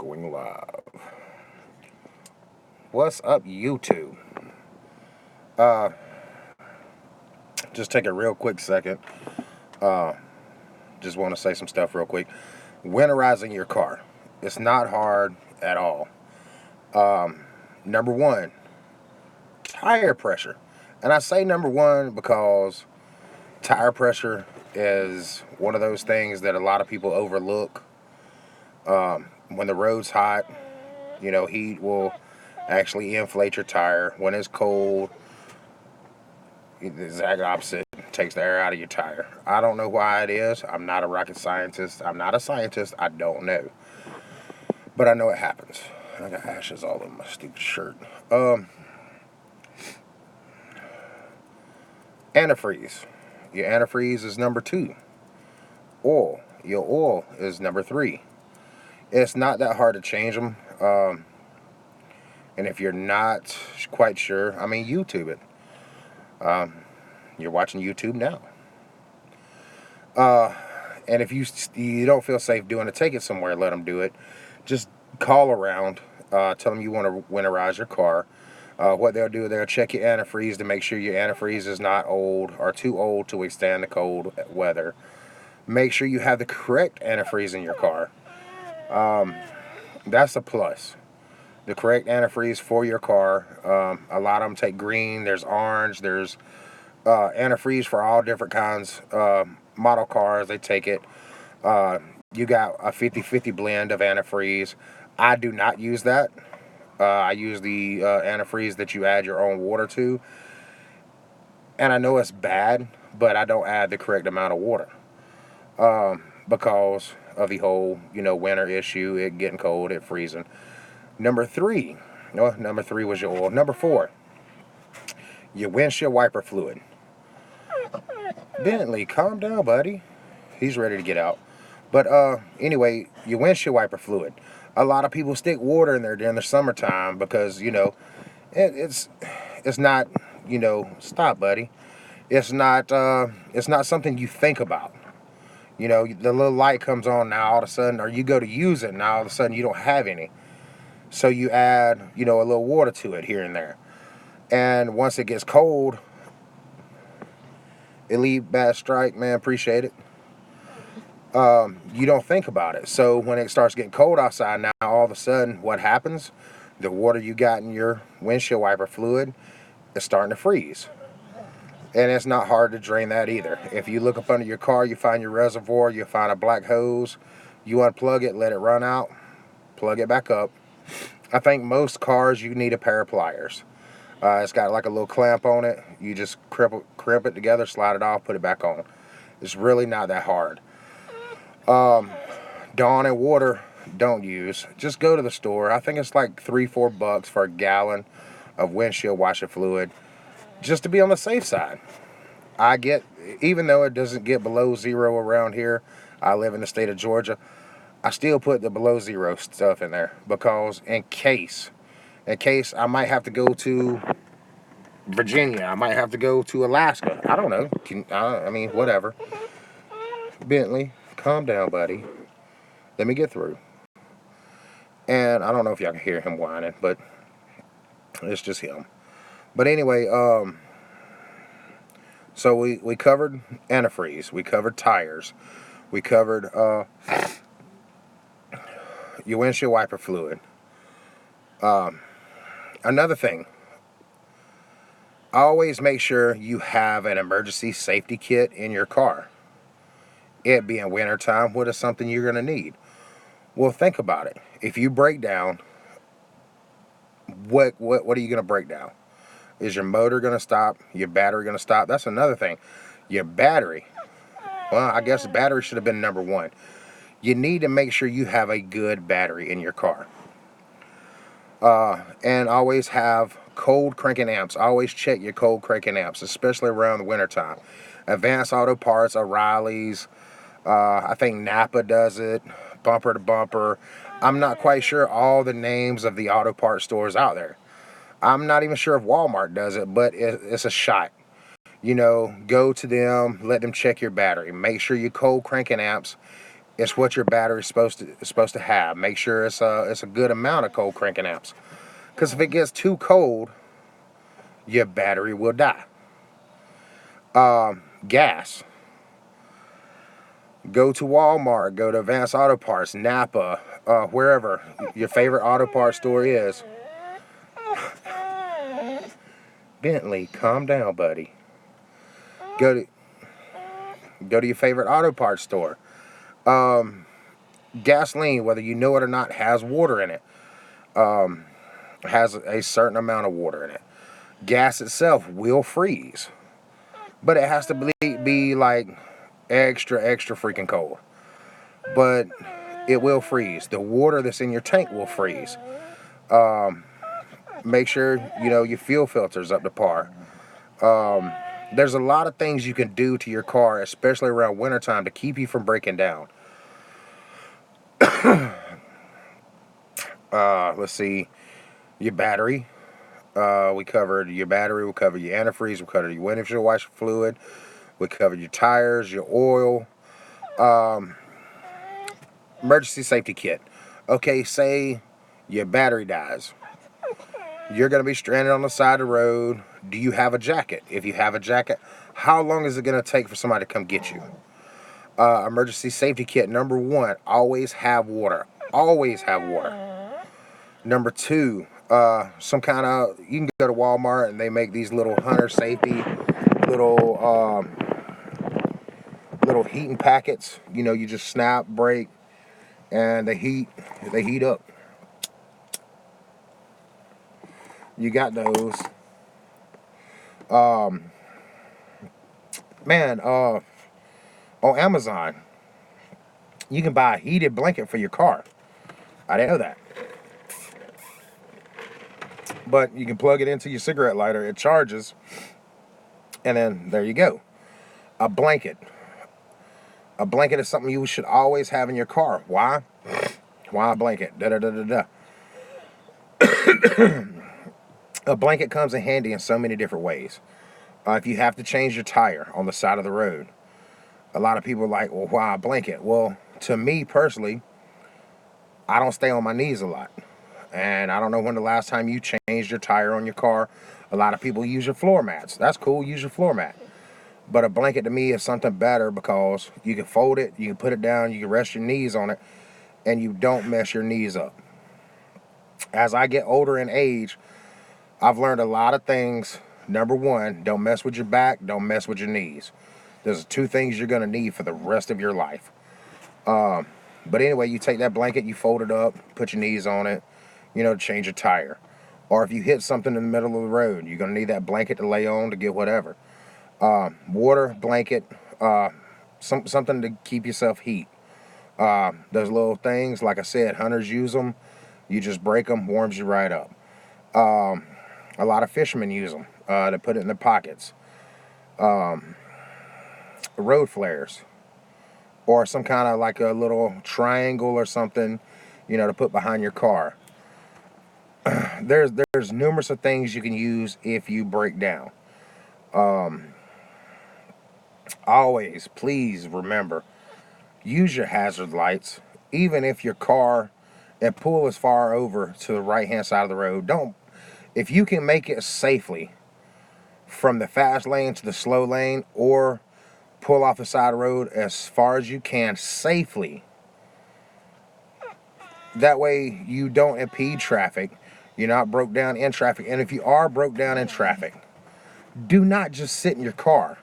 Going live. What's up, YouTube? Just take a real quick second. Just want to say some stuff real quick. Winterizing your car. It's not hard at all. Number one, tire pressure. And I say number one because tire pressure is one of those things that a lot of people overlook. When the road's hot, heat will actually inflate your tire. When it's cold, the exact opposite, takes the air out of your tire. I don't know why it is. I'm not a rocket scientist. I'm not a scientist. I don't know. But I know it happens. I got ashes all in my stupid shirt. Antifreeze. Your antifreeze is number 2. Oil. Your oil is number 3. It's not that hard to change them. And if you're not quite sure, YouTube it. You're watching YouTube now. And if you don't feel safe doing it, take it somewhere, let them do it. Just call around, tell them you want to winterize your car. What they'll do, they'll check your antifreeze to make sure your antifreeze is not old or too old to withstand the cold weather. Make sure you have the correct antifreeze in your car. That's a plus. The correct antifreeze for your car. A lot of them take green. There's orange. There's antifreeze for all different kinds. Model cars, they take it. You got a 50-50 blend of antifreeze. I do not use that. I use the antifreeze that you add your own water to. And I know it's bad, but I don't add the correct amount of water. Because of the whole, winter issue, it getting cold, it freezing. Number 3 was your oil. Number 4, your windshield wiper fluid. Bentley, calm down, buddy. He's ready to get out. But anyway, your windshield wiper fluid. A lot of people stick water in there during the summertime because, it's not, stop, buddy. It's not something you think about. The little light comes on now all of a sudden, or you go to use it, now all of a sudden you don't have any. So you add, a little water to it here and there. And once it gets cold, it leave bad strike, man, appreciate it. You don't think about it. So when it starts getting cold outside now, all of a sudden, what happens? The water you got in your windshield wiper fluid is starting to freeze. And it's not hard to drain that either. If you look up under your car, you find your reservoir, you find a black hose, you unplug it, let it run out, plug it back up. I think most cars, you need a pair of pliers. It's got like a little clamp on it. You just crimp it together, slide it off, put it back on. It's really not that hard. Dawn and water, don't use. Just go to the store. I think it's like $3-4 for a gallon of windshield washer fluid, just to be on the safe side. Even though it doesn't get below 0 around here, I live in the state of Georgia, I still put the below 0 stuff in there because in case I might have to go to Virginia, I might have to go to Alaska. I don't know. Whatever. Bentley, calm down, buddy. Let me get through. And I don't know if y'all can hear him whining, but it's just him. But anyway, so we covered antifreeze. We covered tires. We covered your windshield wiper fluid. Another thing, always make sure you have an emergency safety kit in your car. It being wintertime, what is something you're going to need? Well, think about it. If you break down, what are you going to break down? Is your motor going to stop? Your battery going to stop? That's another thing. Your battery. Well, I guess the battery should have been number 1. You need to make sure you have a good battery in your car. And always have cold cranking amps. Always check your cold cranking amps, especially around the wintertime. Advanced Auto Parts, O'Reilly's, I think Napa does it, Bumper to Bumper. I'm not quite sure all the names of the auto parts stores out there. I'm not even sure if Walmart does it, but it's a shot. Go to them, let them check your battery. Make sure your cold cranking amps It's what your battery's supposed to have. Make sure it's a good amount of cold cranking amps. Because if it gets too cold, your battery will die. Gas. Go to Walmart, go to Advanced Auto Parts, Napa, wherever your favorite auto parts store is. Bentley, calm down, buddy. Go to your favorite auto parts store. Gasoline, whether you know it or not, has water in it. Has a certain amount of water in it. Gas itself will freeze, but it has to be like extra freaking cold. But it will freeze. The water that's in your tank will freeze. Make sure your fuel filter's up to par. There's a lot of things you can do to your car, especially around wintertime, to keep you from breaking down. Let's see. Your battery. We covered your battery. We covered your antifreeze. We covered your windshield washer fluid. We covered your tires, your oil. Emergency safety kit. Okay, say your battery dies. You're going to be stranded on the side of the road. Do you have a jacket? If you have a jacket, how long is it going to take for somebody to come get you? Emergency safety kit. Number 1, always have water. Always have water. Number 2, some kind of, you can go to Walmart and they make these little hunter safety, little heating packets. You just snap, break, and they heat up. You got those. Man, on Amazon, you can buy a heated blanket for your car. I didn't know that. But you can plug it into your cigarette lighter. It charges. And then there you go. A blanket. A blanket is something you should always have in your car. Why? Why a blanket? Da-da-da-da-da. A blanket comes in handy in so many different ways. If you have to change your tire on the side of the road, a lot of people are like, well, why a blanket? Well, to me personally, I don't stay on my knees a lot. And I don't know when the last time you changed your tire on your car. A lot of people use your floor mats. That's cool, use your floor mat. But a blanket to me is something better because you can fold it, you can put it down, you can rest your knees on it, and you don't mess your knees up. As I get older in age, I've learned a lot of things. Number 1, don't mess with your back, don't mess with your knees. There's 2 things you're going to need for the rest of your life. But anyway, you take that blanket, you fold it up, put your knees on it, to change your tire. Or if you hit something in the middle of the road, you're going to need that blanket to lay on to get whatever. Water, blanket, something to keep yourself heat. Those little things, like I said, hunters use them. You just break them, warms you right up. A lot of fishermen use them to put it in their pockets. Road flares, or some kind of like a little triangle or something, to put behind your car. There's numerous of things you can use if you break down. Always, please remember, use your hazard lights, even if your car, and pull as far over to the right hand side of the road. If you can make it safely from the fast lane to the slow lane, or pull off the side of the road as far as you can safely, that way you don't impede traffic, you're not broke down in traffic. And if you are broke down in traffic, do not just sit in your car.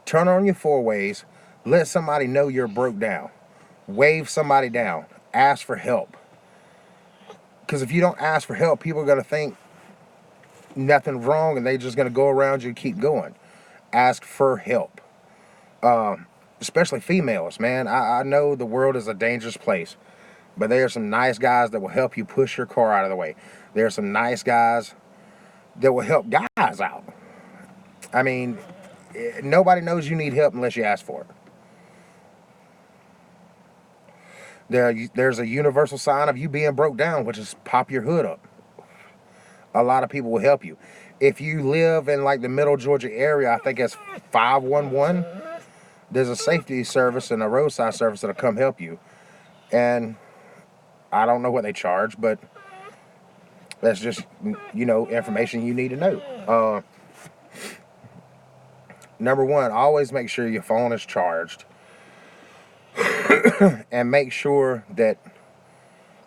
Turn on your 4-ways, let somebody know you're broke down, wave somebody down, ask for help. Because if you don't ask for help, people are going to think nothing wrong, and they're just going to go around you and keep going. Ask for help. Especially females, man. I know the world is a dangerous place, but there are some nice guys that will help you push your car out of the way. There are some nice guys that will help guys out. I mean, nobody knows you need help unless you ask for it. There's a universal sign of you being broke down, which is pop your hood up. A lot of people will help you. If you live in like the middle Georgia area, I think it's 511. there's a safety service and a roadside service that'll come help you. And I don't know what they charge, but that's just, information you need to know. Number one, always make sure your phone is charged. And make sure that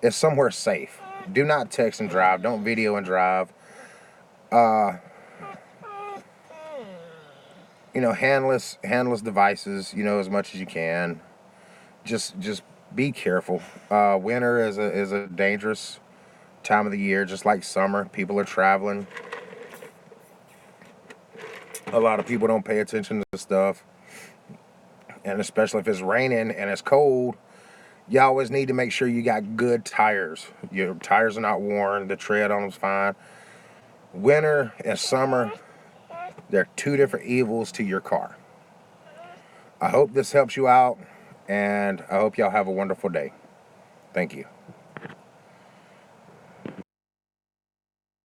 it's somewhere safe. Do not text and drive. Don't video and drive. Handless devices, as much as you can. Just be careful. Winter is a dangerous time of the year, just like summer. People are traveling. A lot of people don't pay attention to stuff. And especially if it's raining and it's cold, you always need to make sure you got good tires. Your tires are not worn. The tread on them's fine. Winter and summer, they're two different evils to your car. I hope this helps you out, and I hope y'all have a wonderful day. Thank you.